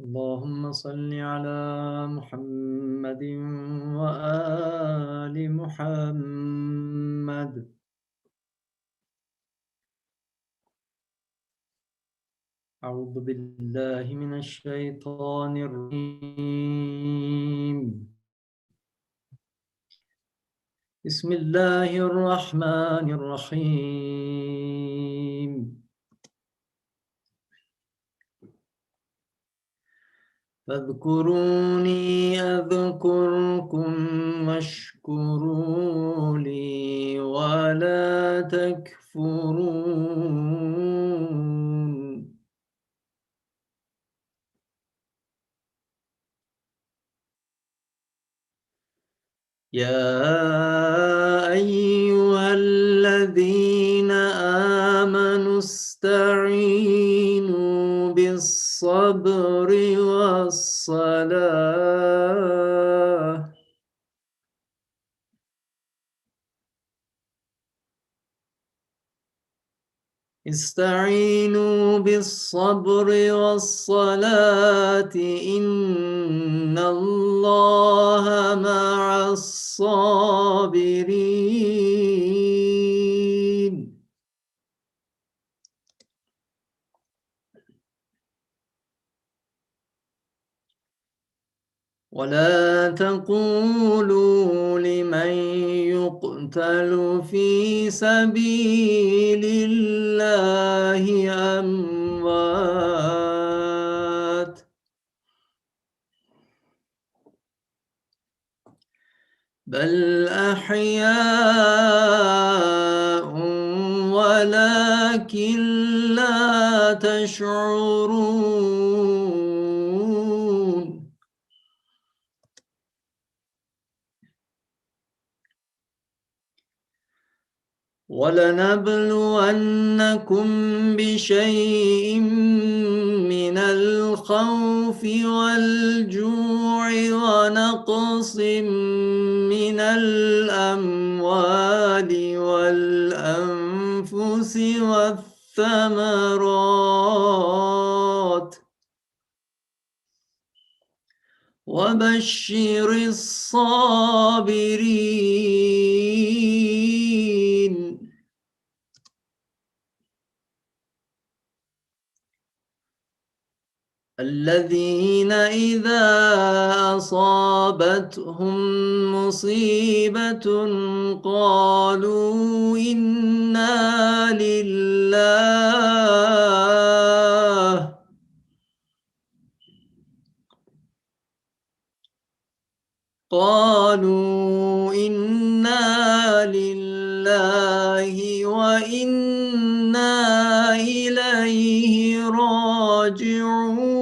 اللهم صل على محمد وآل محمد. أعوذ بالله من الشيطان الرجيم. بسم الله الرحمن الرحيم. فاذكروني أذكركم واشكروا لي ولا تكفرون. يا أيها الذين آمنوا استعينوا بالصبر والصلاة إن الله مع الصابرين. ولا تقولوا لمن يقتل في سبيل الله أموات، بل أحياء ولكن لا تشعرون. ولنبلونكم بشيء من الخوف والجوع ونقص من الأموال والأنفس والثمرات وبشر الصابرين الذين إذا أصابتهم مصيبة قالوا إنا لله وإنا إليه راجعون.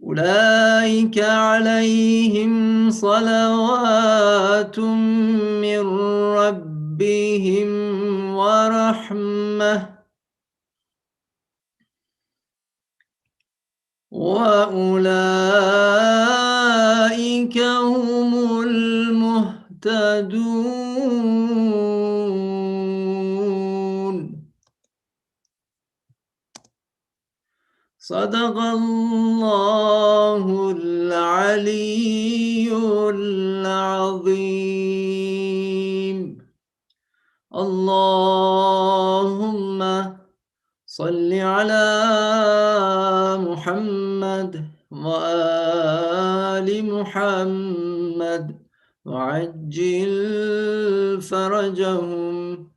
أولئك عليهم صلوات من ربهم ورحمة وأولئك هم المهتدون. صدق الله العلي العظيم. اللهم صل على محمد وآل محمد وعجل فرجهم.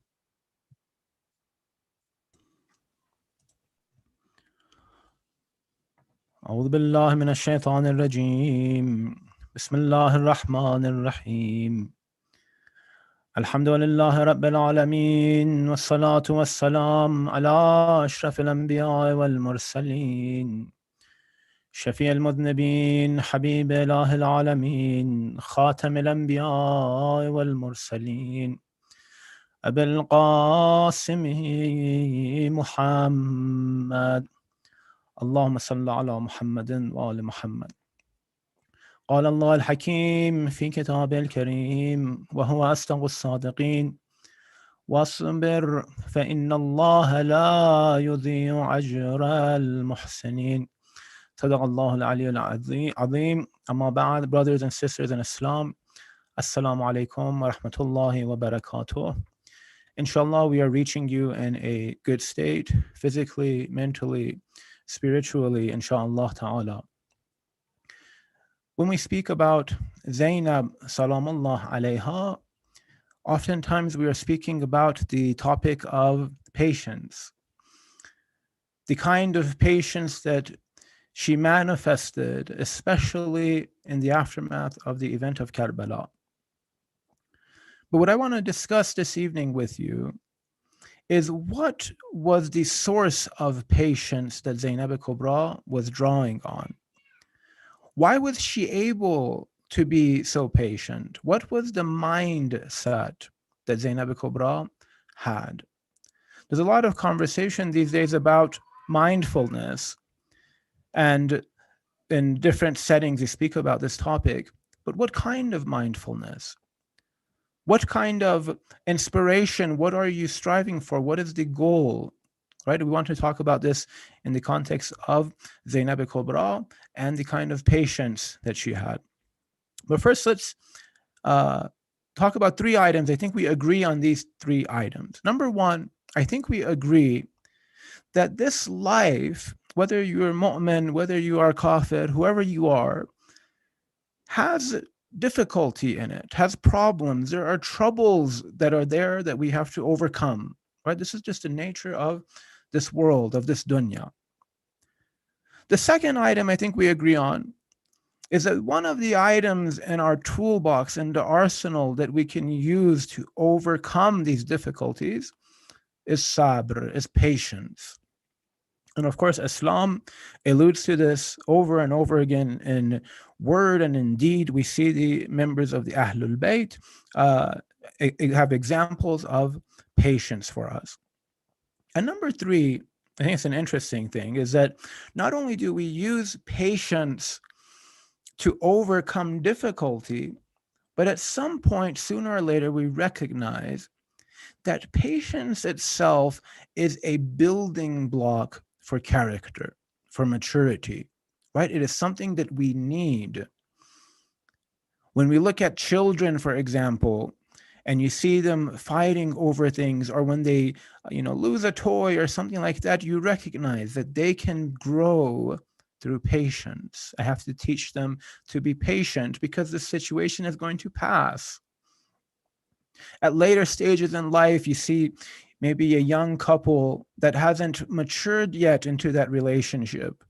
أعوذ بالله من الشيطان الرجيم. بسم الله الرحمن الرحيم. الحمد لله رب العالمين، والصلاة والسلام على أشرف الأنبياء والمرسلين، شفيع المذنبين، حبيب إله العالمين، خاتم الأنبياء والمرسلين، أبي القاسم محمد. اللهم صل على محمد وآل محمد قال الله الحكيم في كتابه الكريم وهو أصدق الصادقين واصبر فإن الله لا يضيع أجر المحسنين. صدق الله العلي العظيم. أما بعد, brothers and sisters in Islam, Assalamu alaikum wa rahmatullahi wa barakatuh. Inshallah, we are reaching you in a good state, physically, mentally, spiritually, inshallah ta'ala. When we speak about Zainab, salamullah alayha, oftentimes we are speaking about the topic of patience, the kind of patience that she manifested, especially in the aftermath of the event of Karbala. But what I want to discuss this evening with you is what was the source of patience that Zainab al-Kubra was drawing on? Why was she able to be so patient? What was the mindset that Zainab al-Kubra had? There's a lot of conversation these days about mindfulness, and in different settings you speak about this topic, but what kind of mindfulness? What kind of inspiration? What are you striving for? What is the goal? Right? We want to talk about this in the context of Zainab al-Kubra and the kind of patience that she had. But first, let's talk about three items. I think we agree on these three items. Number one, I think we agree that this life, whether you're mu'min, whether you are kafir, whoever you are, has difficulty in it, has problems. There are troubles that are there that we have to overcome, right? This is just the nature of this world, of this dunya. The second item I think we agree on is that one of the items in our toolbox, in the arsenal that we can use to overcome these difficulties is sabr, is patience. And of course, Islam alludes to this over and over again in word and in deed. We see the members of the Ahlul Bayt have examples of patience for us. And number three, I think it's an interesting thing, is that not only do we use patience to overcome difficulty, but at some point, sooner or later, we recognize that patience itself is a building block for character, for maturity, right? It is something that we need. When we look at children, for example, and you see them fighting over things, or when they, lose a toy or something like that, you recognize that they can grow through patience. I have to teach them to be patient because the situation is going to pass. At later stages in life, you see maybe a young couple that hasn't matured yet into that relationship,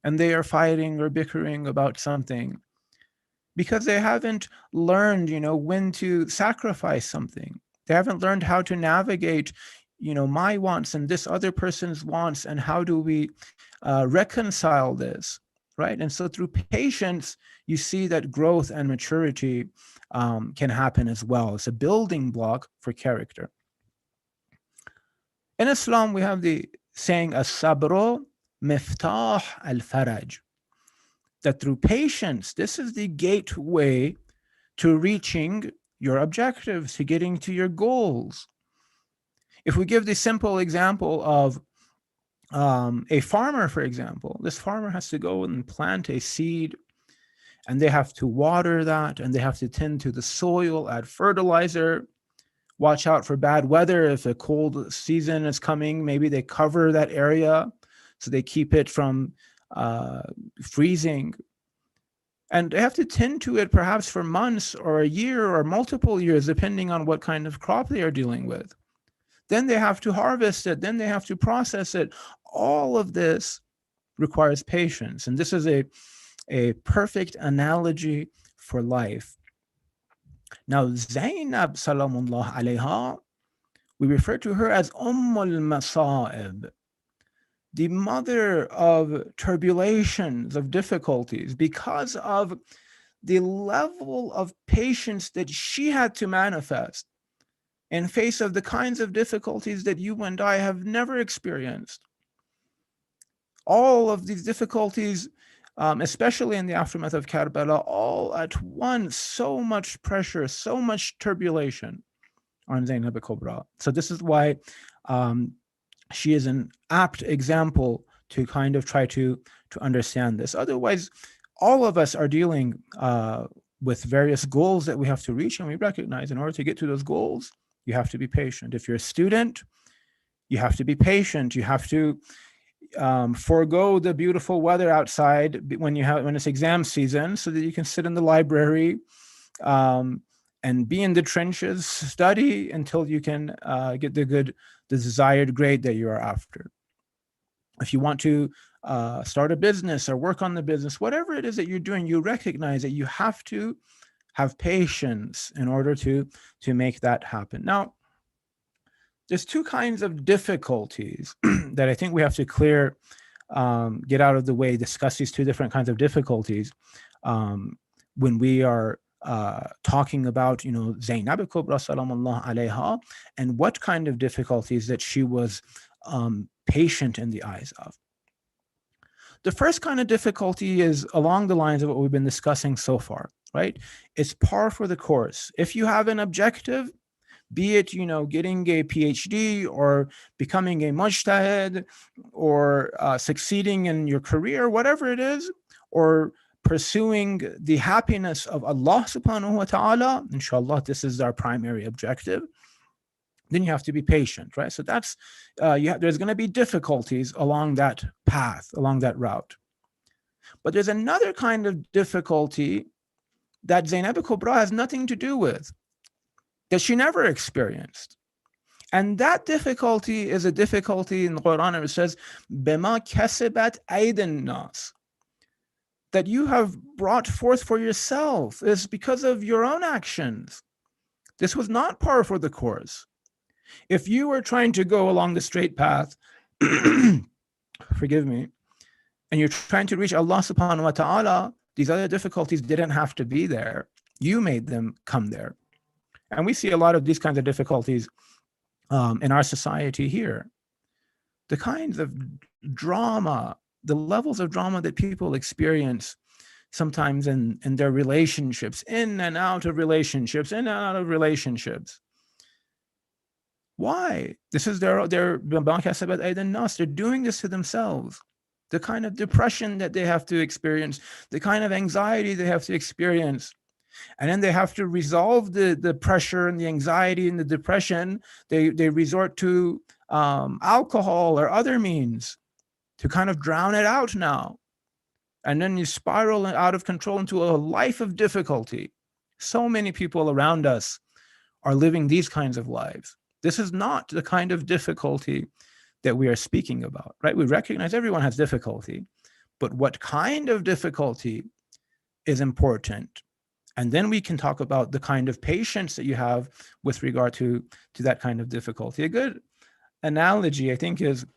and they are fighting or bickering about something because they haven't learned, when to sacrifice something. They haven't learned how to navigate, my wants and this other person's wants, and how do we reconcile this, right? And so through patience, you see that growth and maturity can happen as well. It's a building block for character. In Islam, we have the saying, as-sabru miftah al-faraj, that through patience, this is the gateway to reaching your objectives, to getting to your goals. If we give the simple example of a farmer, for example, this farmer has to go and plant a seed, and they have to water that, and they have to tend to the soil, add fertilizer, watch out for bad weather. If a cold season is coming, maybe they cover that area so they keep it from freezing. And they have to tend to it perhaps for months or a year or multiple years, depending on what kind of crop they are dealing with. Then they have to harvest it. Then they have to process it. All of this requires patience. And this is a perfect analogy for life. Now, Zainab, salamullah alayha, we refer to her as Ummul Masa'ib, the mother of turbulations, of difficulties, because of the level of patience that she had to manifest in face of the kinds of difficulties that you and I have never experienced. All of these difficulties especially in the aftermath of Karbala, all at once, so much pressure, so much turbulation on Zainab al-Kubra. So this is why she is an apt example to kind of try to understand this. Otherwise, all of us are dealing with various goals that we have to reach, and we recognize in order to get to those goals, you have to be patient. If you're a student, you have to be patient. You have to forego the beautiful weather outside when it's exam season, so that you can sit in the library and be in the trenches, study until you can get the desired grade that you are after. If you want to start a business or work on the business, whatever it is that you're doing, you recognize that you have to have patience in order to make that happen. Now, there's two kinds of difficulties that I think we have to get out of the way, discuss these two different kinds of difficulties when we are talking about, Zainab al-Kubra salamullah alayha, and what kind of difficulties that she was patient in the eyes of. The first kind of difficulty is along the lines of what we've been discussing so far, right? It's par for the course. If you have an objective, be it, getting a PhD or becoming a mujtahid or succeeding in your career, whatever it is, or pursuing the happiness of Allah subhanahu wa ta'ala, inshallah, this is our primary objective, then you have to be patient, right? So that's, there's going to be difficulties along that path, along that route. But there's another kind of difficulty that Zainab al-Kubra has nothing to do with, that she never experienced. And that difficulty is a difficulty in the Quran, and it says, بِمَا كَسَبَتْ أَيْدِ النَّاسِ, that you have brought forth for yourself is because of your own actions. This was not par for the course. If you were trying to go along the straight path, forgive me, and you're trying to reach Allah subhanahu wa ta'ala, these other difficulties didn't have to be there. You made them come there. And we see a lot of these kinds of difficulties in our society here. The kinds of drama, the levels of drama that people experience sometimes in their relationships, in and out of relationships, in and out of relationships. Why? This is they're doing this to themselves. The kind of depression that they have to experience, the kind of anxiety they have to experience. And then they have to resolve the pressure and the anxiety and the depression. They resort to alcohol or other means to kind of drown it out now. And then you spiral out of control into a life of difficulty. So many people around us are living these kinds of lives. This is not the kind of difficulty that we are speaking about, right? We recognize everyone has difficulty, but what kind of difficulty is important? And then we can talk about the kind of patience that you have with regard to that kind of difficulty. A good analogy, I think, is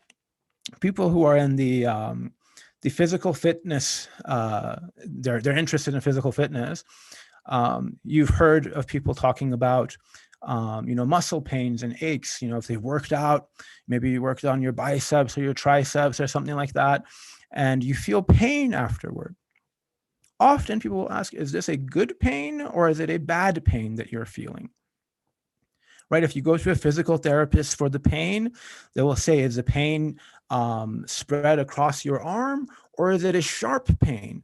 people who are in the physical fitness, they're interested in physical fitness. You've heard of people talking about, muscle pains and aches. If they've worked out, maybe you worked on your biceps or your triceps or something like that, and you feel pain afterward. Often people will ask, is this a good pain or is it a bad pain that you're feeling? Right? If you go to a physical therapist for the pain, they will say, is the pain spread across your arm or is it a sharp pain?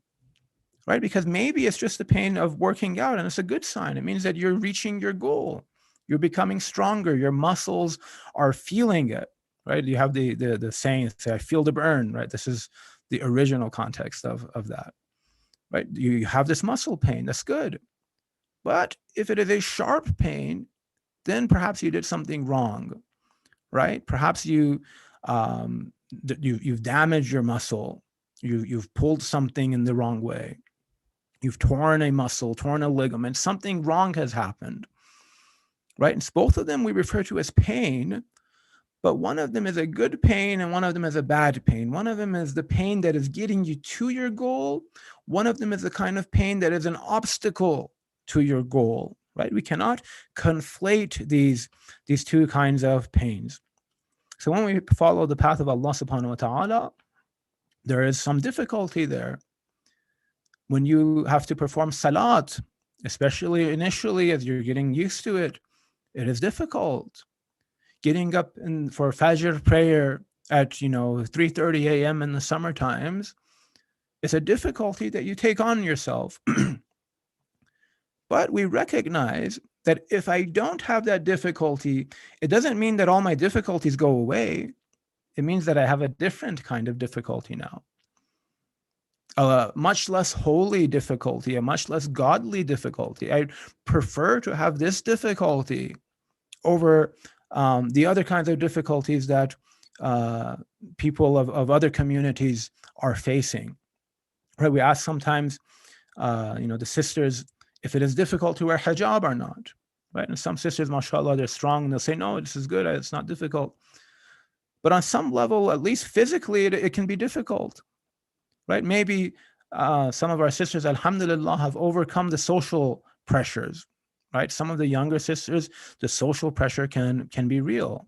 Right? Because maybe it's just the pain of working out, and it's a good sign. It means that you're reaching your goal. You're becoming stronger. Your muscles are feeling it. Right? You have the saying, say, I feel the burn. Right? This is the original context of that. Right? You have this muscle pain. That's good. But if it is a sharp pain, then perhaps you did something wrong, right? Perhaps you've damaged your muscle. You've pulled something in the wrong way. You've torn a muscle, torn a ligament. Something wrong has happened, right? And both of them we refer to as pain, but one of them is a good pain and one of them is a bad pain. One of them is the pain that is getting you to your goal. One of them is the kind of pain that is an obstacle to your goal, right? We cannot conflate these two kinds of pains. So when we follow the path of Allah subhanahu wa ta'ala, there is some difficulty there. When you have to perform salat, especially initially as you're getting used to it, it is difficult. Getting up for Fajr prayer at 3:30 a.m. in the summer times is a difficulty that you take on yourself. But we recognize that if I don't have that difficulty, it doesn't mean that all my difficulties go away. It means that I have a different kind of difficulty now. A much less holy difficulty, a much less godly difficulty. I prefer to have this difficulty over the other kinds of difficulties that people of other communities are facing. Right? We ask sometimes, the sisters, if it is difficult to wear hijab or not. Right? And some sisters, mashallah, they're strong and they'll say, no, this is good, it's not difficult. But on some level, at least physically, it can be difficult. Right? Maybe some of our sisters, alhamdulillah, have overcome the social pressures. Right? Some of the younger sisters, the social pressure can be real.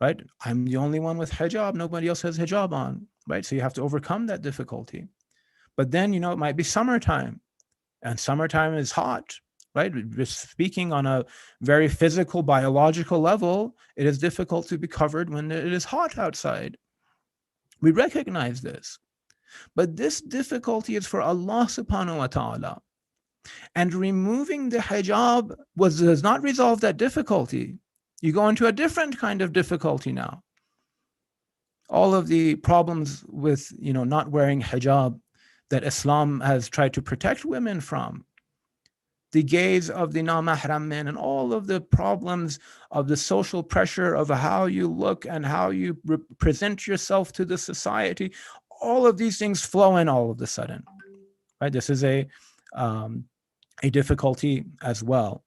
Right? I'm the only one with hijab. Nobody else has hijab on. Right? So you have to overcome that difficulty. But then, it might be summertime, and summertime is hot. Right? Just speaking on a very physical, biological level, it is difficult to be covered when it is hot outside. We recognize this. But this difficulty is for Allah subhanahu wa ta'ala. And removing the hijab does not resolve that difficulty. You go into a different kind of difficulty now. All of the problems with, not wearing hijab that Islam has tried to protect women from, the gaze of the non-mahram men, and all of the problems of the social pressure of how you look and how you present yourself to the society, all of these things flow in all of a sudden. Right? This is a difficulty as well.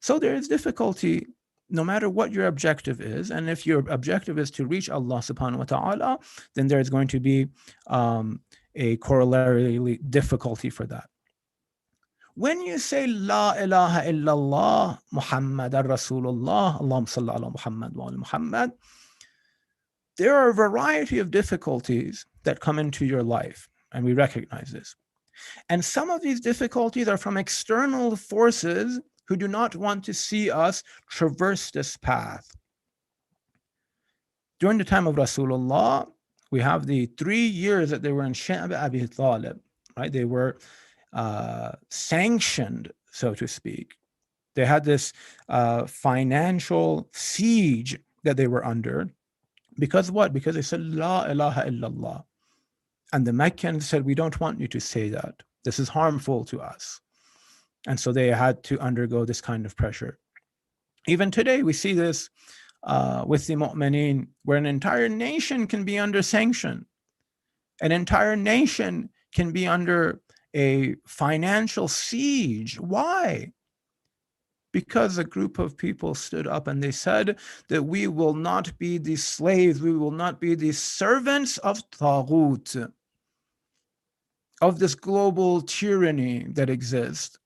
So there is difficulty no matter what your objective is. And if your objective is to reach Allah subhanahu wa ta'ala, then there is going to be a corollary difficulty for that. When you say La ilaha illallah Muhammadan Rasulullah, Allahumma salli ala Muhammad wa ala Muhammad, there are a variety of difficulties that come into your life, and we recognize this. And some of these difficulties are from external forces who do not want to see us traverse this path. During the time of Rasulullah, we have the 3 years that they were in Sha'b Abi Talib, right? They were sanctioned, so to speak. They had this financial siege that they were under. Because what? Because they said, La ilaha illallah. And the Meccans said, we don't want you to say that. This is harmful to us. And so they had to undergo this kind of pressure. Even today, we see this with the mu'mineen, where an entire nation can be under sanction. An entire nation can be under a financial siege. Why? Because a group of people stood up and they said that we will not be the slaves, we will not be the servants of Taghut, of this global tyranny that exists.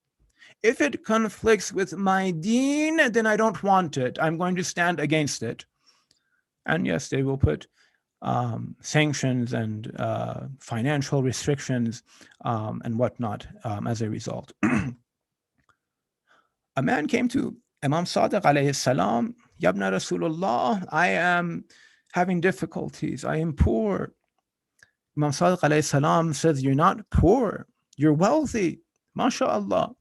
If it conflicts with my deen, then I don't want it. I'm going to stand against it. And yes, they will put sanctions and financial restrictions and whatnot as a result. A man came to Imam Sadiq alayhi salam, Yabna Rasulullah, I am having difficulties. I am poor. Imam Sadiq alayhi salam says, you're not poor. You're wealthy. MashaAllah.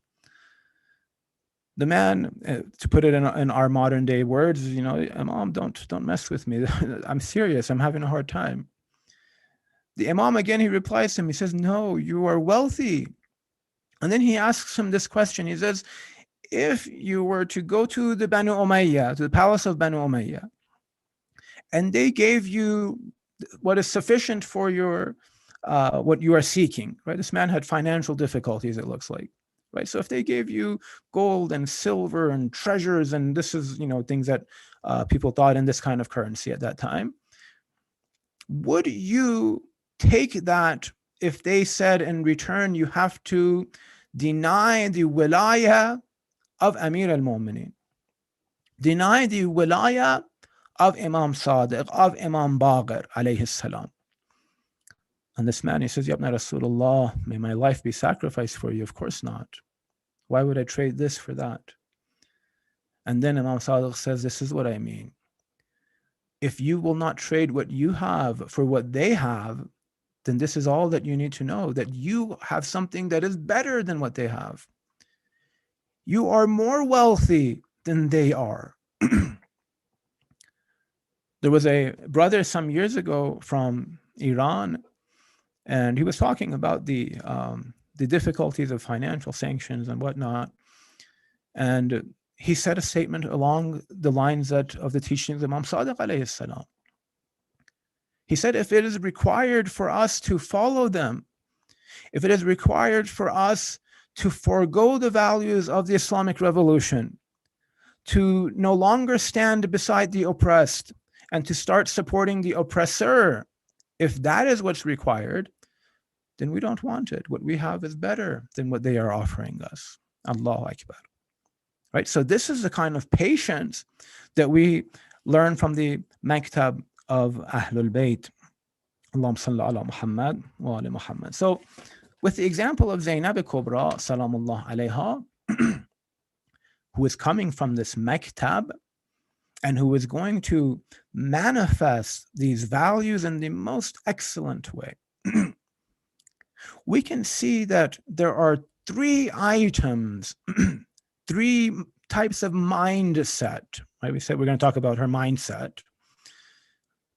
The man, to put it in our modern day words, Imam, don't mess with me. I'm serious. I'm having a hard time. The Imam, again, he replies to him. He says, no, you are wealthy. And then he asks him this question. He says, if you were to go to the Banu Umayyah, to the palace of Banu Umayyah, and they gave you what is sufficient for your what you are seeking, right? This man had financial difficulties, it looks like, right? So if they gave you gold and silver and treasures, and this is, things that people thought in this kind of currency at that time, would you take that if they said in return you have to deny the wilayah of Amir al-Mu'mineen, deny the wilayah of Imam Sadiq, of Imam Baqir alayhi salam? And this man, he says, Yabna Rasulullah, may my life be sacrificed for you. Of course not. Why would I trade this for that? And then Imam Sadiq says, this is what I mean. If you will not trade what you have for what they have, then this is all that you need to know, that you have something that is better than what they have. You are more wealthy than they are. There was a brother some years ago from Iran, and he was talking about the difficulties of financial sanctions and whatnot. And he said a statement along the lines of the teachings of Imam Sadiq alayhi salam. He said, if it is required for us to follow them, if it is required for us to forego the values of the Islamic revolution, to no longer stand beside the oppressed and to start supporting the oppressor, if that is what's required, then we don't want it. What we have is better than what they are offering us. Allahu Akbar. Right? So this is the kind of patience that we learn from the maktab of Ahlul Bayt. Allahumma salli ala Muhammad wa ala Muhammad. So with the example of Zainab Kubra, salamullah alayha, who is coming from this maktab and who is going to manifest these values in the most excellent way, we can see that there are three items, three types of mindset. Right? We said we're going to talk about her mindset.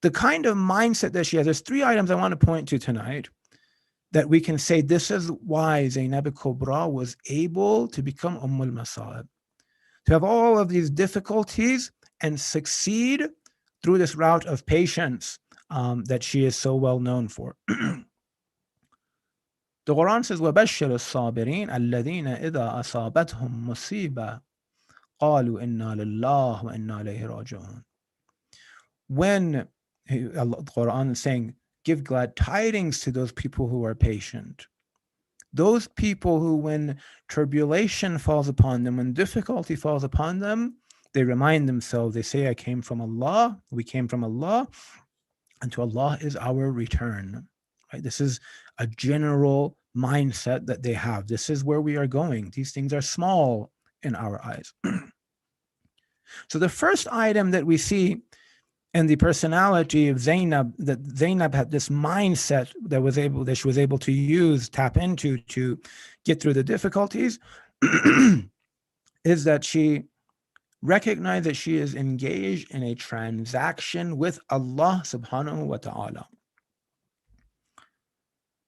The kind of mindset that she has, there's three items I want to point to tonight that we can say this is why Zainab Kubra was able to become al-Masa'ib, to have all of these difficulties and succeed through this route of patience that she is so well known for. The Quran says, وَبَشِّرِ الصَّابِرِينَ الَّذِينَ إِذَا أَصَابَتْهُمْ مُصِيبَةٌ قَالُوا إِنَّا لِلَّهِ وَإِنَّا إِلَيْهِ رَاجِعُونَ. When the Quran is saying, give glad tidings to those people who are patient. Those people who, when tribulation falls upon them, when difficulty falls upon them, they remind themselves, they say, I came from Allah, we came from Allah, and to Allah is our return. Right? This is a general mindset that they have. This is where we are going. These things are small in our eyes. So the first item that we see in the personality of Zainab, that Zainab had this mindset that she was able to use, tap into to get through the difficulties, is that she recognized that she is engaged in a transaction with Allah subhanahu wa ta'ala.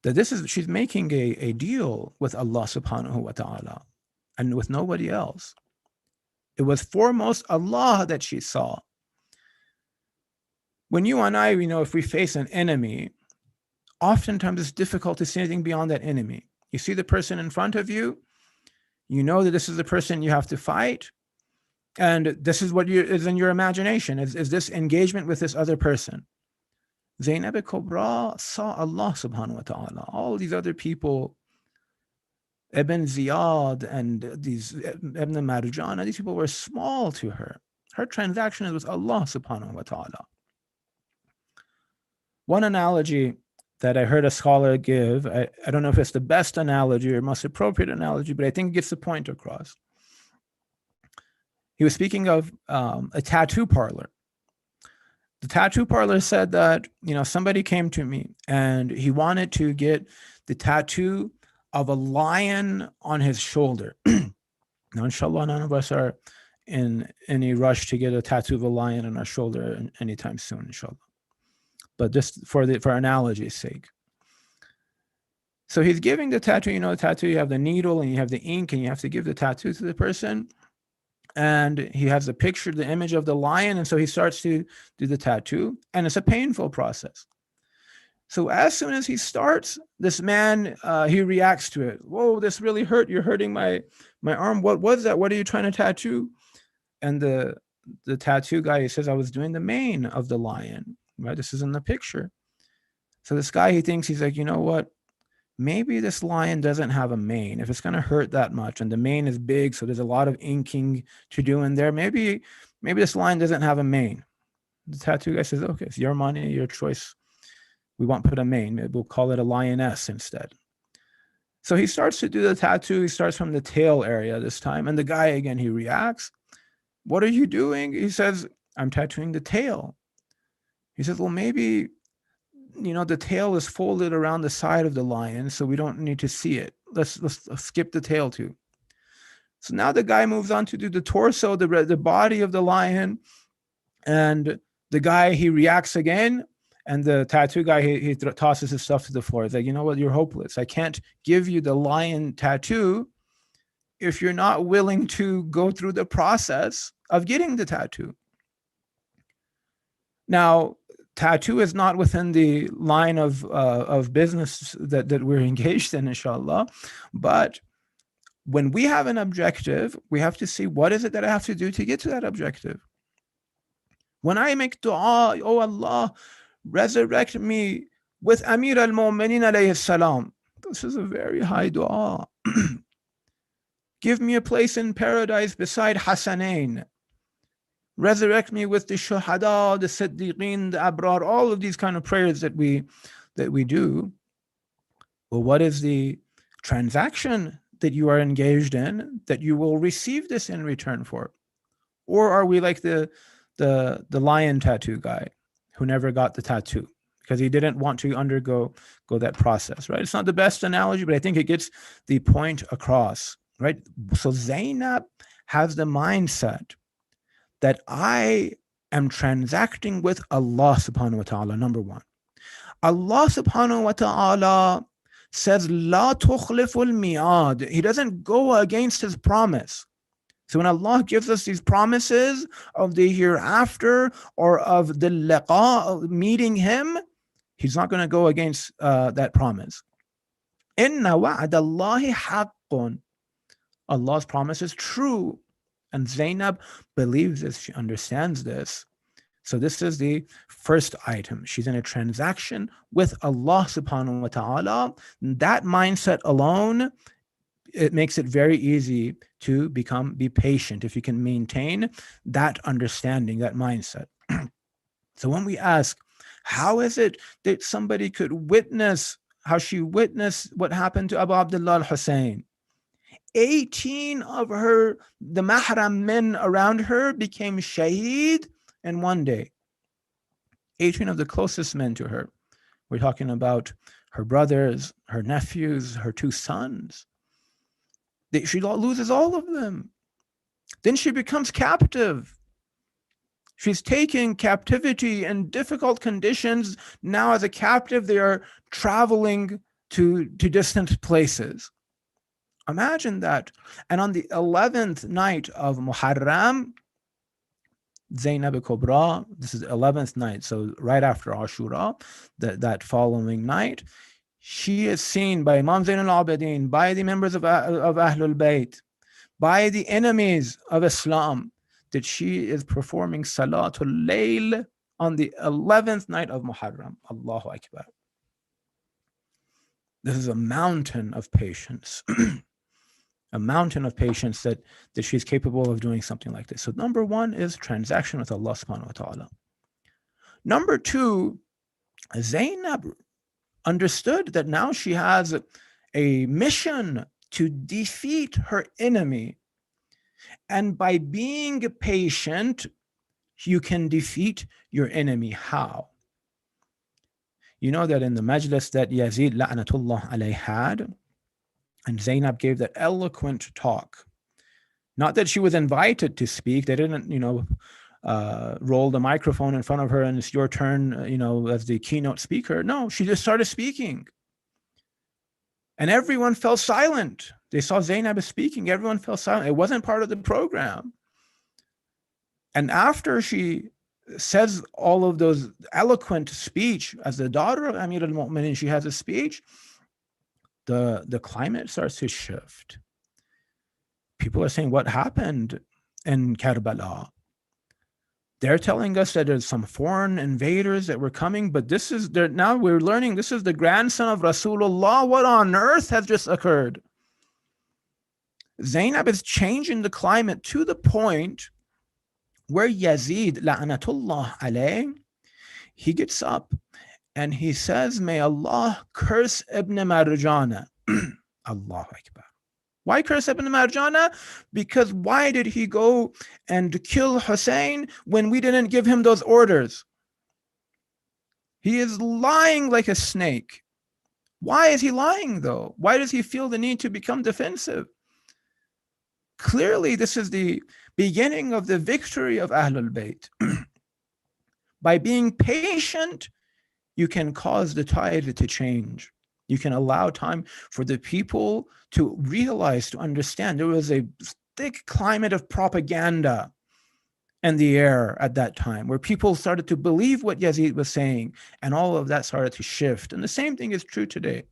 That she's making a deal with Allah subhanahu wa ta'ala and with nobody else. It was foremost Allah that she saw. When you and I, if we face an enemy, oftentimes it's difficult to see anything beyond that enemy. You see the person in front of you, you know that this is the person you have to fight, and this is what is in your imagination, is this engagement with this other person. Zainab Kubra saw Allah subhanahu wa ta'ala. All these other people, Ibn Ziyad and these Ibn Marjana, these people were small to her. Her transaction is with Allah subhanahu wa ta'ala. One analogy that I heard a scholar give, I don't know if it's the best analogy or most appropriate analogy, but I think it gets the point across. He was speaking of a tattoo parlor. The tattoo parlor said that, somebody came to me and he wanted to get the tattoo of a lion on his shoulder. Now, inshallah, none of us are in any rush to get a tattoo of a lion on our shoulder anytime soon, inshallah. But just for analogy's sake. So he's giving the tattoo, the tattoo, you have the needle and you have the ink and you have to give the tattoo to the person. And he has the picture, the image of the lion. And so he starts to do the tattoo, and it's a painful process. So as soon as he starts, this man, he reacts to it. Whoa, this really hurt. You're hurting my arm. What was that? What are you trying to tattoo? And the tattoo guy, he says, I was doing the mane of the lion. Right? This is in the picture. So this guy, he thinks, he's like, you know what? Maybe this lion doesn't have a mane. If it's going to hurt that much and the mane is big, so there's a lot of inking to do in there, maybe this lion doesn't have a mane. The tattoo guy says, okay, it's your money, your choice. We won't put a mane. Maybe we'll call it a lioness instead. So he starts to do the tattoo. He starts from the tail area this time. And the guy, again, he reacts. What are you doing? He says, I'm tattooing the tail. He says, well, maybe, the tail is folded around the side of the lion, so we don't need to see it. Let's skip the tail too. So now the guy moves on to do the torso, the body of the lion. And the guy, he reacts again. And the tattoo guy, he tosses his stuff to the floor. He's like, you know what? You're hopeless. I can't give you the lion tattoo if you're not willing to go through the process of getting the tattoo. Now, tattoo is not within the line of business that we're engaged in, inshallah. But when we have an objective, we have to see what is it that I have to do to get to that objective. When I make dua, oh Allah, resurrect me with Amir al-Mu'minin alayhi salam. This is a very high dua. Give me a place in paradise beside Hasanain. Resurrect me with the Shuhada, the Siddiqeen, the Abrar, all of these kind of prayers that we do. Well, what is the transaction that you are engaged in that you will receive this in return for? Or are we like the lion tattoo guy who never got the tattoo because he didn't want to undergo that process, right? It's not the best analogy, but I think it gets the point across, right? So Zainab has the mindset that I am transacting with Allah subhanahu wa ta'ala, number one. Allah subhanahu wa ta'ala says, La tukhliful mi'ad. He doesn't go against his promise. So when Allah gives us these promises of the hereafter or of the liqa, of meeting him, he's not going to go against that promise. Inna wa'adallahi haqqun. Allah's promise is true. And Zainab believes this. She understands this. So this is the first item. She's in a transaction with Allah subhanahu wa ta'ala. That mindset alone, it makes it very easy to be patient if you can maintain that understanding, that mindset. So when we ask, how is it that somebody could witness how she witnessed what happened to Abu Abdullah al-Hussein? 18 of the mahram men around her became shaheed in one day. 18 of the closest men to her. We're talking about her brothers, her nephews, her 2 sons. She loses all of them. Then she becomes captive. She's taking captivity in difficult conditions. Now as a captive, they are traveling to distant places. Imagine that. And on the 11th night of Muharram, Zainab al-Kubra, this is the 11th night, so right after Ashura, that following night, she is seen by Imam Zain al-Abidin, by the members of Ahlul Bayt, by the enemies of Islam, that she is performing Salatul Layl on the 11th night of Muharram. Allahu Akbar. This is a mountain of patience. A mountain of patience that she's capable of doing something like this. So number one is transaction with Allah subhanahu wa ta'ala. Number two, Zainab understood that now she has a mission to defeat her enemy. And by being patient, you can defeat your enemy. How? You know that in the majlis that Yazid la'natullah alayh had, and Zainab gave that eloquent talk. Not that she was invited to speak. They didn't, roll the microphone in front of her and it's your turn, as the keynote speaker. No, she just started speaking. And everyone fell silent. They saw Zainab speaking. Everyone fell silent. It wasn't part of the program. And after she says all of those eloquent speech, as the daughter of Amir al-Mu'minin, she has a speech, the climate starts to shift. People are saying, what happened in Karbala? They're telling us that there's some foreign invaders that were coming, but now we're learning this is the grandson of Rasulullah. What on earth has just occurred? Zainab is changing the climate to the point where Yazid, la'anatullah alayh, he gets up And he says, may Allah curse Ibn Marjana. Allahu Akbar. Why curse Ibn Marjana? Because why did he go and kill Hussein when we didn't give him those orders? He is lying like a snake. Why is he lying though? Why does he feel the need to become defensive? Clearly, this is the beginning of the victory of Ahlul Bayt. By being patient, you can cause the tide to change. You can allow time for the people to realize, to understand. There was a thick climate of propaganda in the air at that time, where people started to believe what Yazid was saying, and all of that started to shift. And the same thing is true today.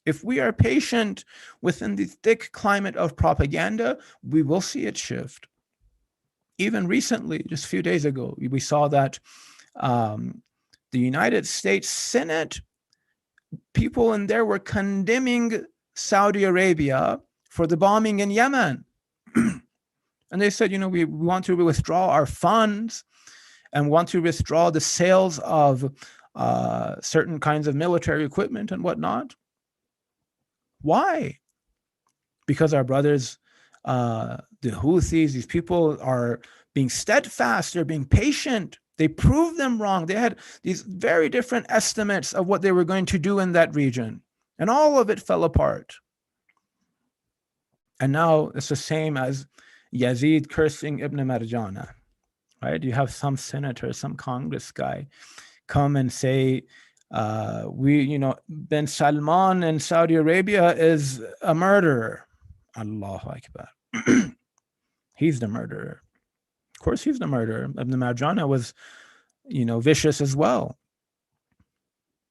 If we are patient within the thick climate of propaganda, we will see it shift. Even recently, just a few days ago, we saw that the United States Senate, people in there were condemning Saudi Arabia for the bombing in Yemen. And they said, we want to withdraw our funds and want to withdraw the sales of certain kinds of military equipment and whatnot. Why? Because our brothers, the Houthis, these people are being steadfast, they're being patient. They proved them wrong. They had these very different estimates of what they were going to do in that region, and all of it fell apart. And now it's the same as Yazid cursing Ibn Marjana, right? You have some senator, some Congress guy come and say, bin Salman in Saudi Arabia is a murderer. Allahu Akbar. He's the murderer. Of course, he's the murderer. Ibn Marjana was, vicious as well.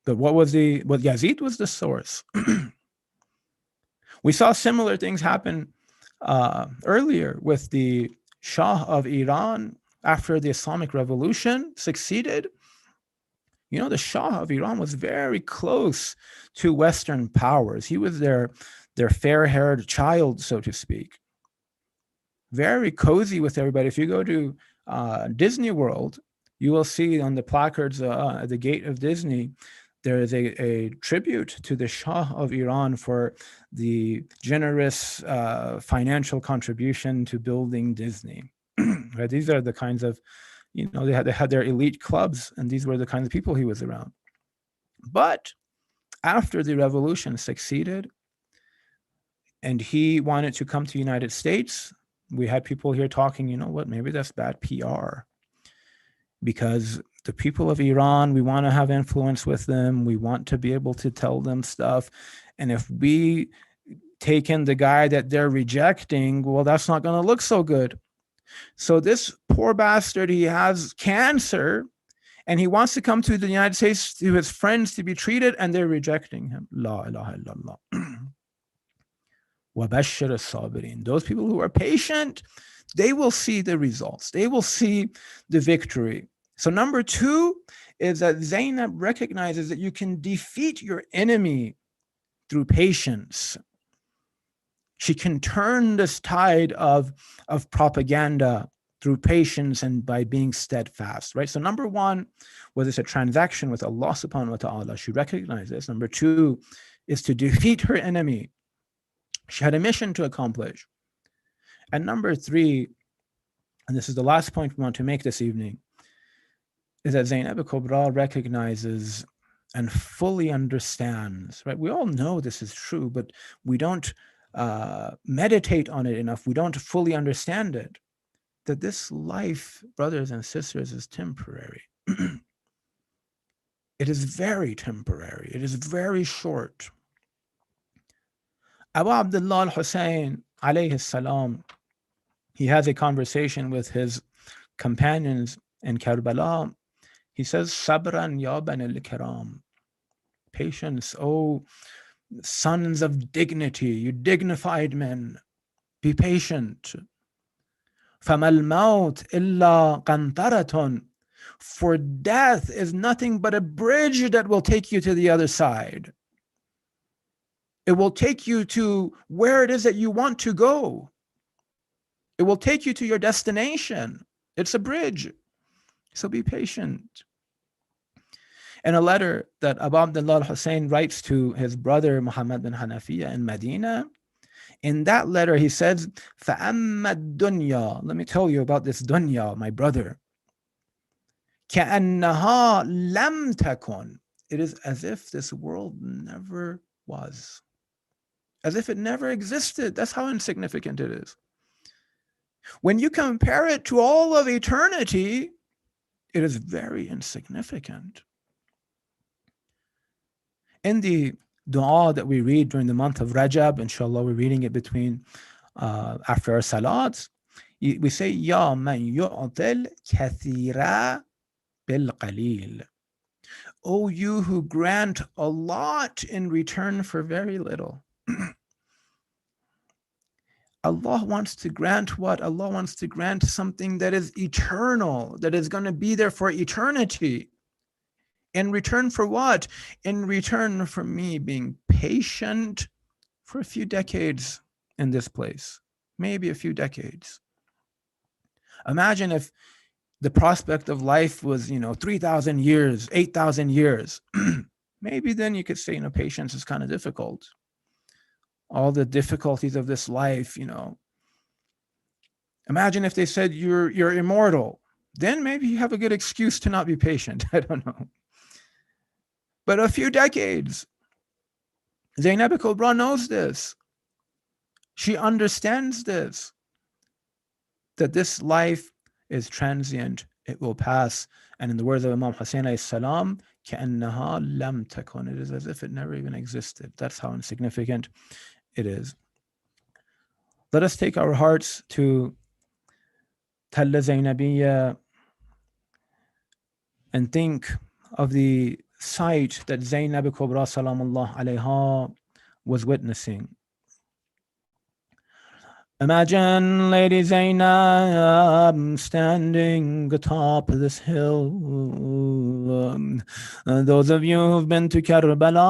But what Yazid was the source. We saw similar things happen earlier with the Shah of Iran after the Islamic Revolution succeeded. The Shah of Iran was very close to Western powers. He was their fair-haired child, so to speak. Very cozy with everybody. If you go to Disney World, you will see on the placards at the gate of Disney, there is a tribute to the Shah of Iran for the generous financial contribution to building Disney. Right? These are the kinds of, they had their elite clubs, and these were the kinds of people he was around. But after the revolution succeeded, and he wanted to come to the United States, we had people here talking, maybe that's bad PR. Because the people of Iran, we want to have influence with them. We want to be able to tell them stuff. And if we take in the guy that they're rejecting, well, that's not going to look so good. So this poor bastard, he has cancer, and he wants to come to the United States to his friends to be treated, and they're rejecting him. La ilaha illallah. وَبَشِّرِ الصَّابِرِينَ. Those people who are patient, they will see the results. They will see the victory. So number 2 is that Zainab recognizes that you can defeat your enemy through patience. She can turn this tide of propaganda through patience and by being steadfast, right? So number 1, whether it's a transaction with Allah subhanahu wa ta'ala, she recognizes. Number 2 is to defeat her enemy. She had a mission to accomplish. And number 3, and this is the last point we want to make this evening, is that Zainab al-Kubra recognizes and fully understands, right? We all know this is true, but we don't meditate on it enough. We don't fully understand it, that this life, brothers and sisters, is temporary. It is very temporary. It is very short. Abu Abdullah al-Hussein, alayhi salam, he has a conversation with his companions in Karbala. He says, Sabran ya bani al-kiram. Patience, oh sons of dignity, you dignified men, be patient. فَمَا الْمَوْتِ إِلَّا قَنْطَرَةٌ. For death is nothing but a bridge that will take you to the other side. It will take you to where it is that you want to go. It will take you to your destination. It's a bridge. So be patient. In a letter that Abu Abdullah al-Hussein writes to his brother Muhammad bin Hanafiya in Medina, in that letter he says, فَأَمَّا الدُّنْيَا, let me tell you about this dunya, my brother. كَأَنَّهَا لَمْ تَكُنْ, it is as if this world never was, as if it never existed. That's how insignificant it is. When you compare it to all of eternity, it is very insignificant. In the dua that we read during the month of Rajab, inshallah, we're reading it between after our salats, we say, Ya man yu'til kathira bil qalil. O you who grant a lot in return for very little. Allah wants to grant what? Allah wants to grant something that is eternal, that is going to be there for eternity. In return for what? In return for me being patient for a few decades in this place, maybe a few decades. Imagine if the prospect of life was, 3,000 years, 8,000 years. Maybe then you could say, patience is kind of difficult. All the difficulties of this life, Imagine if they said you're immortal. Then maybe you have a good excuse to not be patient. I don't know. But a few decades. Zainab al-Kubra knows this. She understands this, that this life is transient, it will pass. And in the words of Imam Hussein alayhi salam, كَأَنَّهَا لَمْ تَكُنْ, it is as if it never even existed. That's how insignificant it is. Let us take our hearts to Talla Zainabiyya and think of the sight that Zainab al-Kubra salamullah alayha was witnessing. Imagine Lady Zainab standing atop this hill. Those of you who've been to Karbala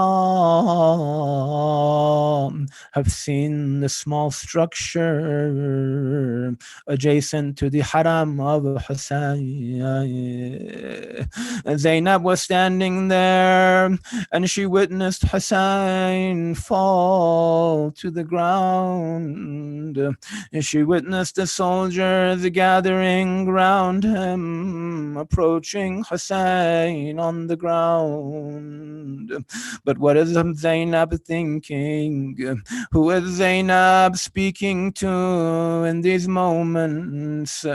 have seen the small structure adjacent to the Haram of Hussein. Zainab was standing there and she witnessed Hussein fall to the ground. She witnessed the soldiers gathering round him, approaching Hussein on the ground. But what is Zainab thinking? Who is Zainab speaking to in these moments?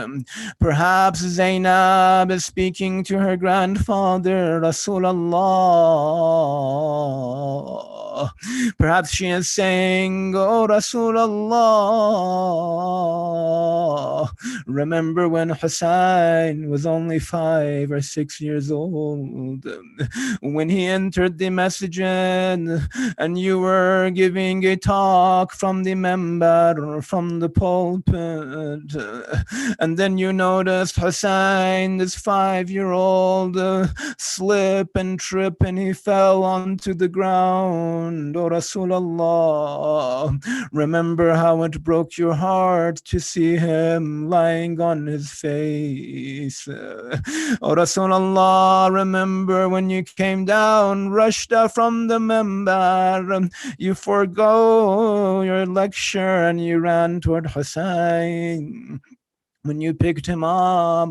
Perhaps Zainab is speaking to her grandfather, Rasulullah. Perhaps she is saying, "Oh Rasulullah, remember when Hussein was only 5 or 6 years old, when he entered the masjid and you were giving a talk from the member, from the pulpit, and then you noticed Hussein, this 5-year-old, slip and trip and he fell onto the ground. Oh Rasulullah, remember how it broke your heart to see him lying on his face. Oh Rasulullah, remember when you came down, rushed out from the member, you forgo your lecture and you ran toward Hussein. When you picked him up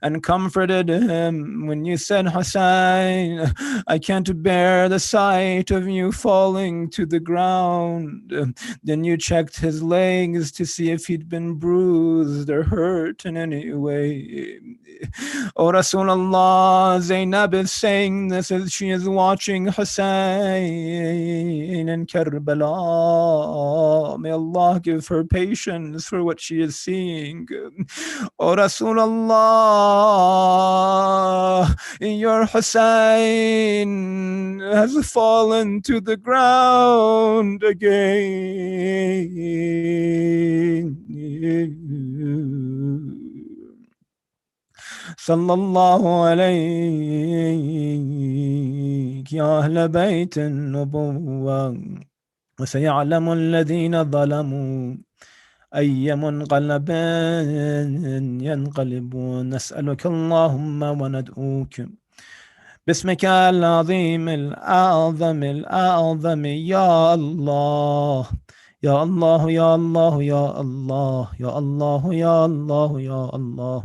and comforted him, when you said, Hussein, I can't bear the sight of you falling to the ground. Then you checked his legs to see if he'd been bruised or hurt in any way. Oh Rasulullah, Zainab is saying this as she is watching Hussein in Karbala. May Allah give her patience for what she is seeing. Oh Rasulullah, your Hussein has fallen to the ground again. Sallallahu alayk ya ahl bayt an-nubuwwah wa sayalamu alladhina zalamu أي منقلب ينقلبون نسألك اللهم وندعوك باسمك العظيم الأعظم الأعظم يا الله يا الله يا الله يا الله يا الله يا الله يا الله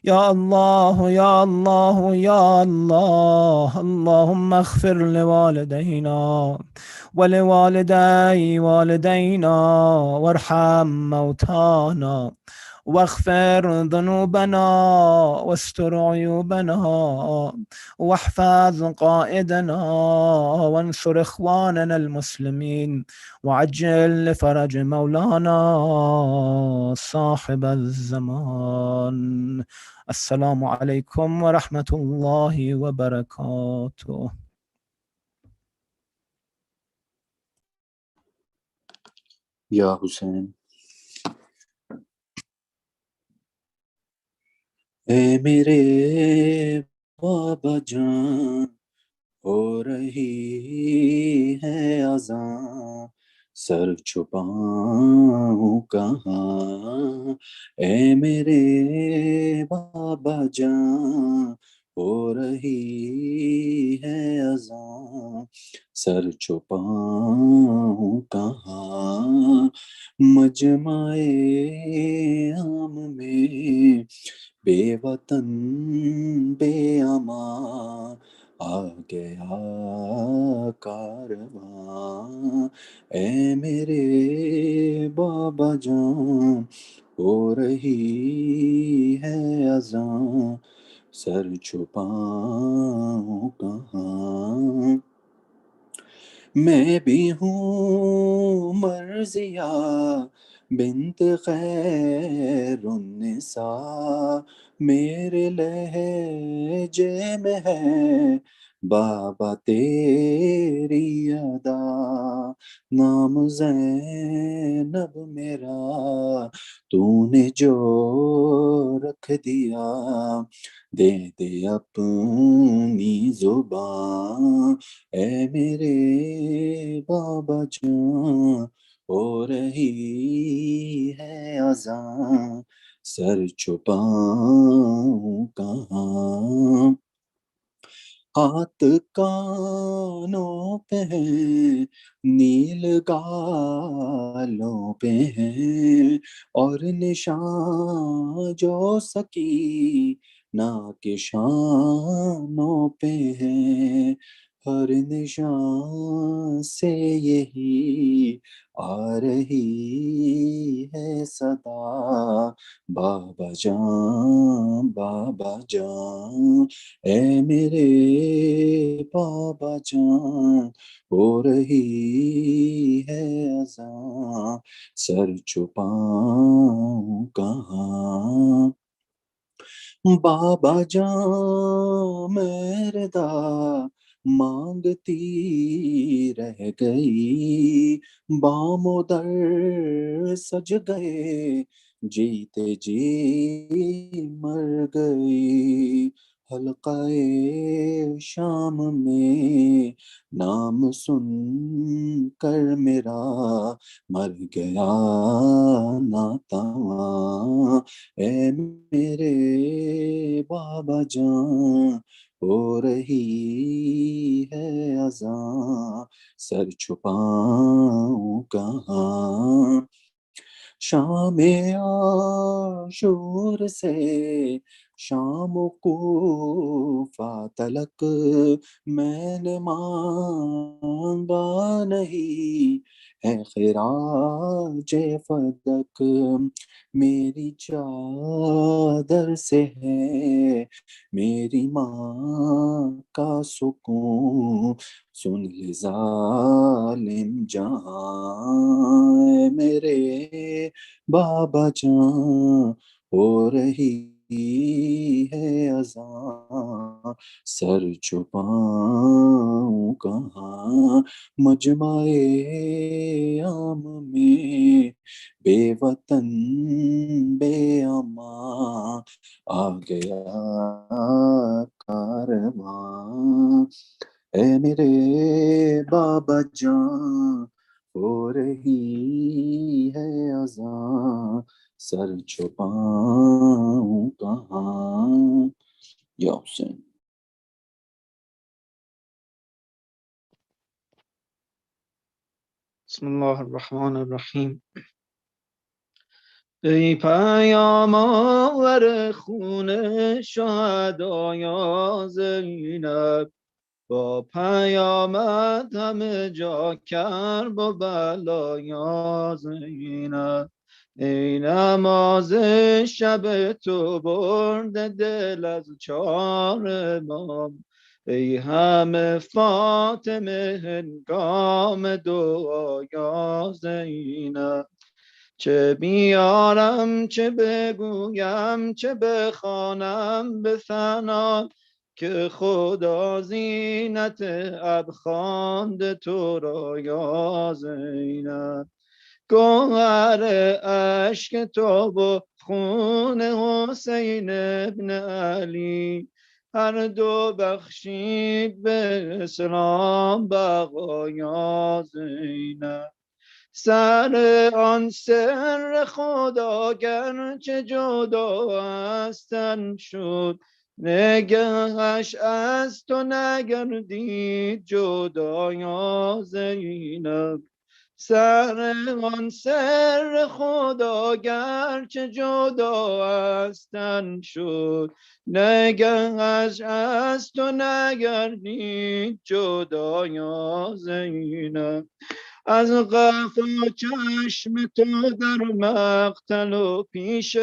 يا الله يا الله يا الله اللهم اغفر لوالدينا ولوالدي والدينا وارحم موتانا واغفر ذنوبنا واستر عيوبنا واحفظ قائدنا وانصر إخواننا المسلمين وعجل لفرج مولانا صاحب الزمان. السلام عليكم ورحمة الله وبركاته. یا حسین اے میرے بابا جان ہو رہی ہے اذان سر چھپاؤں کہاں اے میرے بابا جان ہو رہی ہے اذان سر چھپاؤں کہاں مجمع عام میں بے وطن بے امان آ گیا کارواں اے میرے بابا جان ہو رہی ہے اذان سر چھپاؤں کہاں میں بھی ہوں مرضیہ بنت خیر النساء میرے لہجے میں ہے بابا تیری ادا نام زینب میرا تو نے جو رکھ دیا دے دے اپنی زبان اے میرے بابا جان ہو رہی ہے اذان سر چھپاؤں کہاں ہاتھ کانوں پہ ہیں نیل گالوں پہ ہیں اور نشان جو سکی نا کے شانوں پہ ہیں ہر نشان سے یہی آ رہی ہے صدا بابا جان اے میرے بابا جان ہو رہی ہے اذان سر چھپاؤں کہاں بابا جان مردا مانگتی رہ گئی بام و در سج گئے جیتے جی مر گئی حلقہ شام میں نام سن کر میرا مر گیا ناتواں اے میرے بابا جان ہو رہی ہے اذان سر چھپاؤں کہاں شام عاشور سے شام کوفہ تلک میں نے مانگا نہیں ہے خراج فدک میری چادر سے ہے میری ماں کا سکون سن لے ظالم جہاں میرے بابا جان ہو رہی ہے اذان سر چھپاؤں کہاں مجمع عام میں بے وطن بے امان آ گیا کارواں اے میرے بابا جان ہو رہی ہے اذان سر چھپاؤں کہاں یا حسین بسم الله الرحمن الرحیم. ای پیام آور خون شهدا یا زینب، با پیامت همه جا کرب و بلا یا زینب. ای نماز شب تو برد دل از چار امام، ای همه فاطمه هنگام دعا یا زینب. چه بیارم چه بگویم چه بخوانم به ثنا، که خدا زینت اب خواند تو را یا زینب. گوهر اشک تو و خون حسین ابن علی، هر دو بخشید به اسلام بقا یا زینب. سر آن سر خدا گرچه جدا هستن شد، نگهش از تو نگردید جدا یا زینب. سر آن سر خدا گرچه جدا هستن شد، نگهش از تو نگردید جدا یا زینب. از قفا چشم تو در مقتل و پیش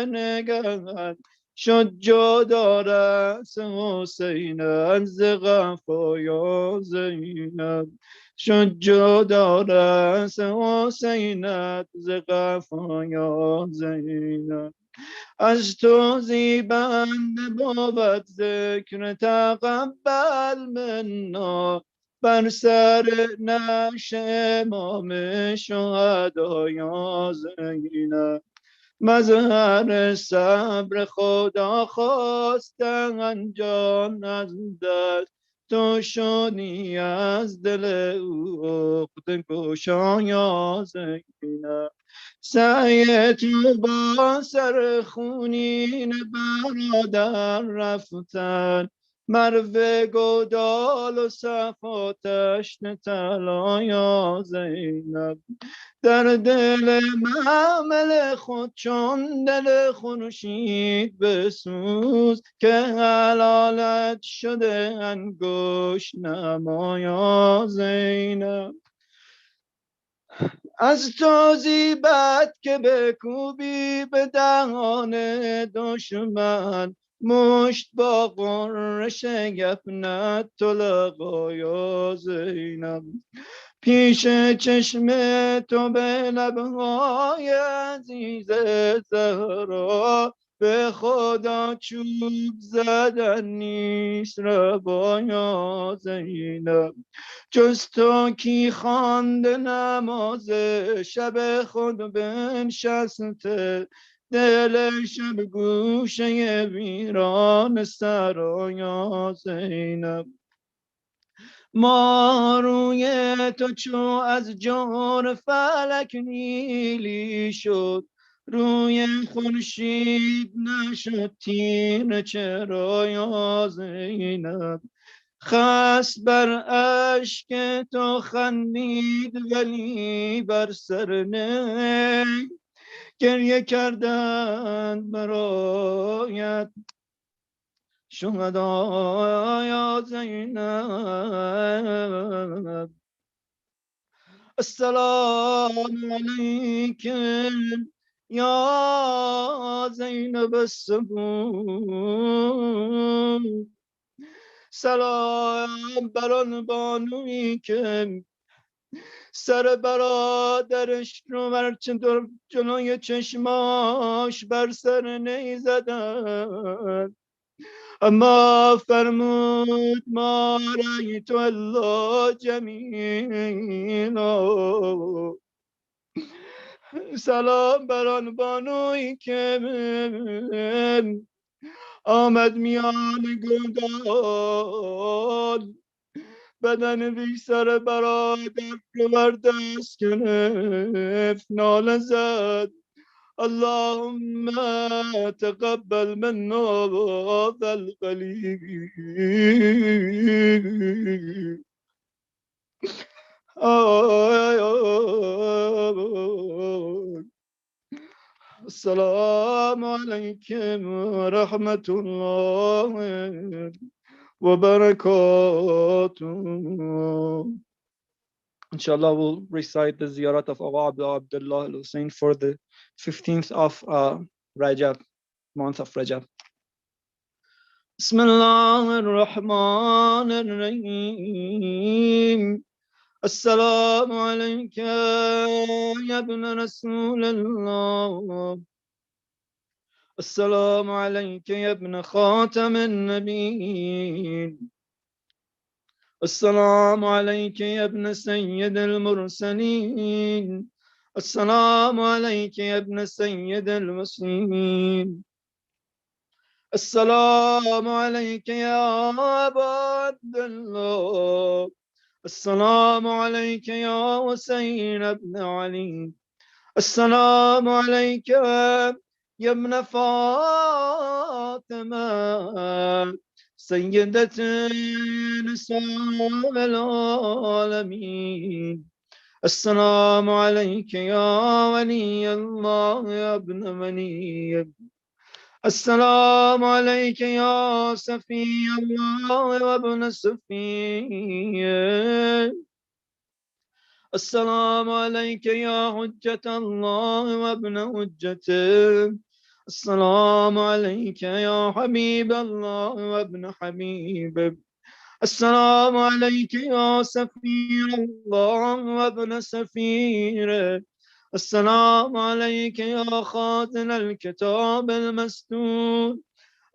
نگهت شد جدا رأس حسین از قفا یا زینب. شد جدا رأس حسینت ز قفا یا زینب. از تو زیبنده بود ذکر تقبل منا، بر سر نعش امام شهدا یا زینب. مظهر صبر خدا خواستن جان از دست، تو شدی از دل او عقده گشا یا زینب. سعی تو با سر خونین برادر رفتن، مرو گودال و صفا تشن طلا یا زینب. در دل محمل خود چون دل خورشید بسوز، که حلالت شده انگشت نما یا زینب. از تو زیبد که بکوبی به دهان دشمن، مشت با غرش گفنت تو لقا یا زینب. پیش چشم تو به لبهای عزیز زهرا، به خدا چوب زدن نیست روا یا زینب. جز تو کی خوانده نماز شب خود بنشسته، دل شب گوشه ویران سرا یا زینب. ما روی تو چو از جور فلک نیلی شد، روی خورشید نشد تیره چرا یا زینب. خست بر اشک تو خندید ولی بر سر نی، گریه کردند برایت شهدا یا زینب. السلام علیکم یا زینب الصبور. سلام بر آن بانویی که سر برادرش رو بر جلوی چشماش بر سر نیزدن، اما فرمود ما رأیت الا جمیلا. سلام بر آن بانویی که آمد میان گودال، بدن بی سر برادر رو بر دست گرفت ناله زد اللهم تقبل منا هذا القلیل. السلام عليكم ورحمة الله وبركاته. Inshallah, we'll recite the ziyarat of Abu Abdullah al-Hussein for the 15th of Rajab, month of Rajab. Bismillah ar-Rahman ar-Rahim. Assalamu alayka ya ibn Rasulullah. Assalamu alayka ya ibn Khatam an-Nabiyyin. السلام عليك يا ابن سيد المرسلين. السلام عليك يا ابن سيد المسلمين. السلام عليك يا أبا عبد الله. السلام عليك يا حسين بن علي. السلام عليك يا ابن فاطمة سيدة نساء العالمين. السلام عليك يا ولي الله يا ابن مني. السلام عليك يا سفي الله وابن سفي. السلام عليك يا حجة الله وابن حجته. السلام عليك يا حبيب الله وابن حبيبه. السلام عليك يا سفير الله وابن سفيره. السلام عليك يا خازن الكتاب المستور.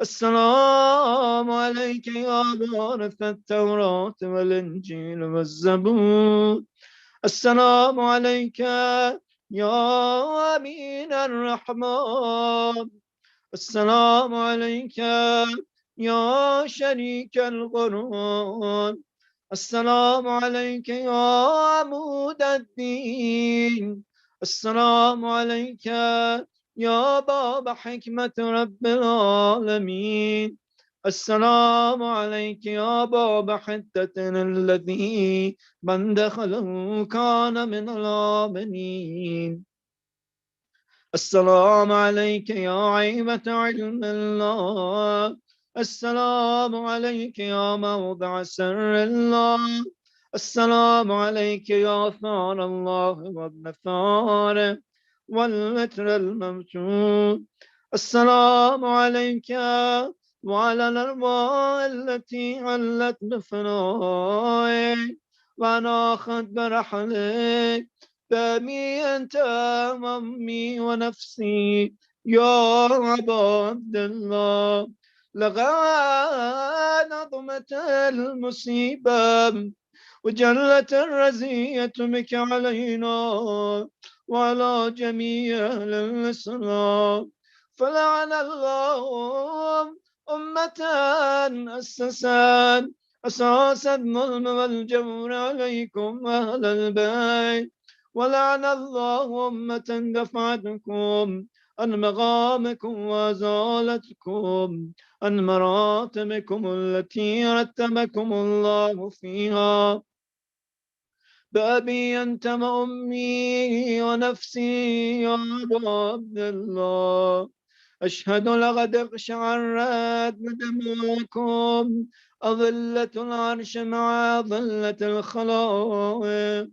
السلام عليك يا وارث التوراة والإنجيل والزبور. السلام عليك يا أمين الرحمن. السلام عليك يا شريك القرآن. السلام عليك يا عمود الدين. السلام عليك يا باب حكمة رب العالمين. السلام عليك يا باب حتة الذي من دخله كان من الآمنين. السلام عليك يا عيبة علم الله. السلام عليك يا موضع سر الله. السلام عليك يا ثار الله وابن ثاره والوتر الممتود. السلام عليك وعلى الأرواح التي علت بفنائك وناخت برحلك بأبي أنت وأمي ونفسي يا أبا عبد الله. لقد عظمت المصيبة وجلت الرزية بك علينا وعلى جميع أهل الإسلام. فلعن الله أمة أسست أساس الظلم والجور عليكم أهل البيت. ولعن الله أمة دفعتكم عن مقامكم وأزالتكم عن مراتبكم التي رتبكم الله فيها. بأبي أنت وأمي ونفسي يا أبا عبد الله. أشهد لقد اقشعرت بدموعكم أظلة العرش مع ظلة الخلائق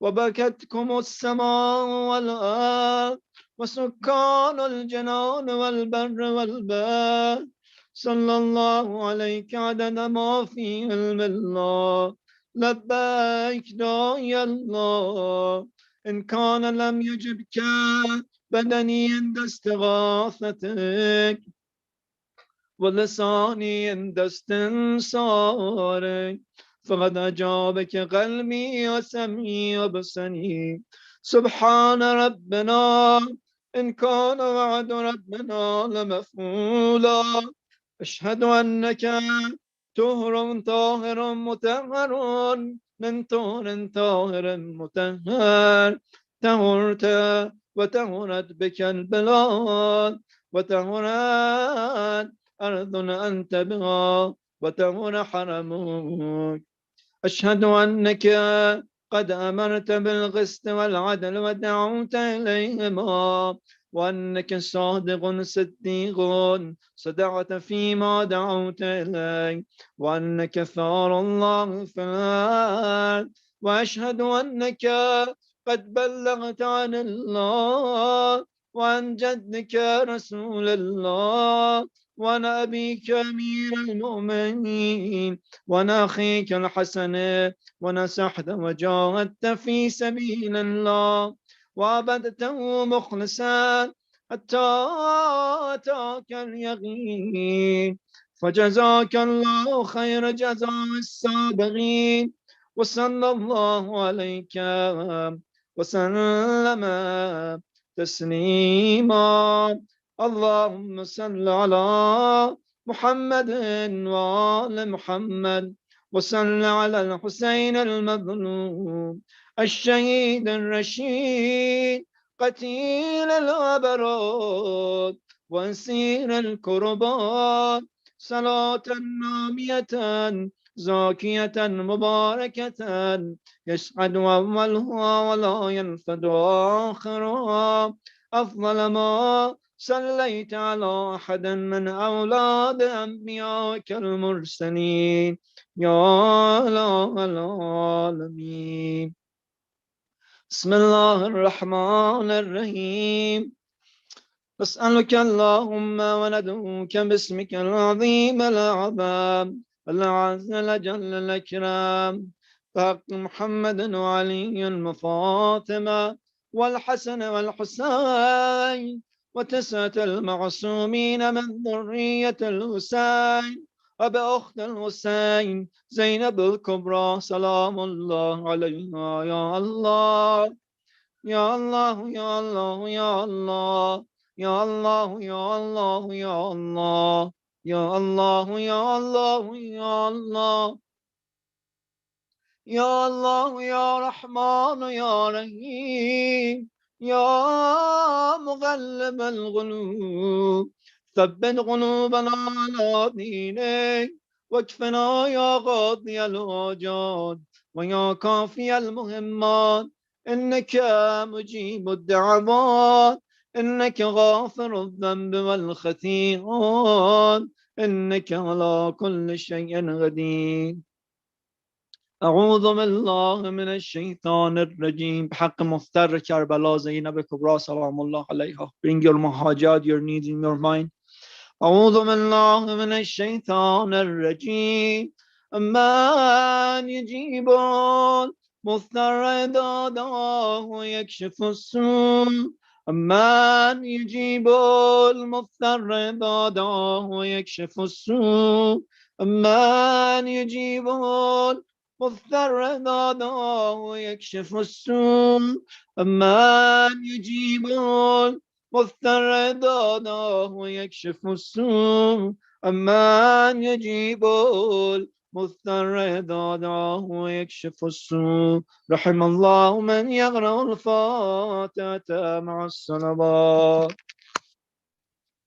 وبكتكم السماء والأرض وسكان الجنان والبر والبحر. صلى الله عليك عدد ما في علم الله. لبيك داعي الله. إن كان لم يجبك بدني عند استغاثتك ولساني عند استنصارك فقد أجابك قلبي وسمعي وبصري. سبحان ربنا إن كان وعد ربنا لمفعولا. أشهد أنك طهر طاهر مطهر من طهر طاهر مطهر. طهرت وطهرت بك البلاد وطهرت أرض أنت بها وطهر حرمك. أشهد أنك قد أمرت بالقسط والعدل ودعوت إليهما وأنك صادق صديق صدقت فيما دعوت إليه وأنك ثار الله في الأرض وأشهد أنك قد بلغت عن الله وعن جدك رسول الله وعن أبيك أمير المؤمنين وعن أخيك الحسن ونصحت وجاهدت في سبيل الله وعبدته مخلصا حتى أتاك اليقين فجزاك الله خير جزاء السابقين وصلى الله عليك وسلم تسليما اللهم صل على محمد وآل محمد وصل على الحسين المظلوم الشهيد الرشيد قتيل الأبرار وأسير الكربات صلاة نامية زاكية مباركة يسعد أولها ولا ينفد آخرها أفضل ما صليت على أحد من أولاد أنبيائك المرسلين يا إله العالمين بسم الله الرحمن الرحيم نسألك اللهم وندعوك باسمك العظيم الأعظم العز الأجل الأكرم بحق محمد وعلي وفاطمة والحسن والحسين وتسعة المعصومين من ذرية الحسين وبأخت الحسين زينب الكبرى سلام الله عليها يا الله يا الله يا الله يا الله يا الله يا الله يا الله يا الله يا الله يا الله يا الله يا رحمن يا رحيم يا مغلب القلوب ثبت قلوبنا على دينك واكفنا يا قاضي الحاجات ويا كافي المهمات إنك مجيب الدعوات إنك غافر الذنب والخطيئات إنك على كل شيء قدير أعوذ بالله من الشيطان الرجيم بحق مفتر کربلا زینب کبرا سلام الله علیها. Bring your mahajat, your needs in your mind. أعوذ بالله من الشيطان الرجيم من يجيب المضطر دعاه ويكشف السوء من يجيب المضطر دعاه ويكشف السوء من يجيب المضطر دعاه ويكشف السوء من يجيب مضطر دعاه ويكشف السوء أمن يجيب المضطر دعاه ويكشف السوء رحم الله من يقرأ الفاتحة مع الصلوات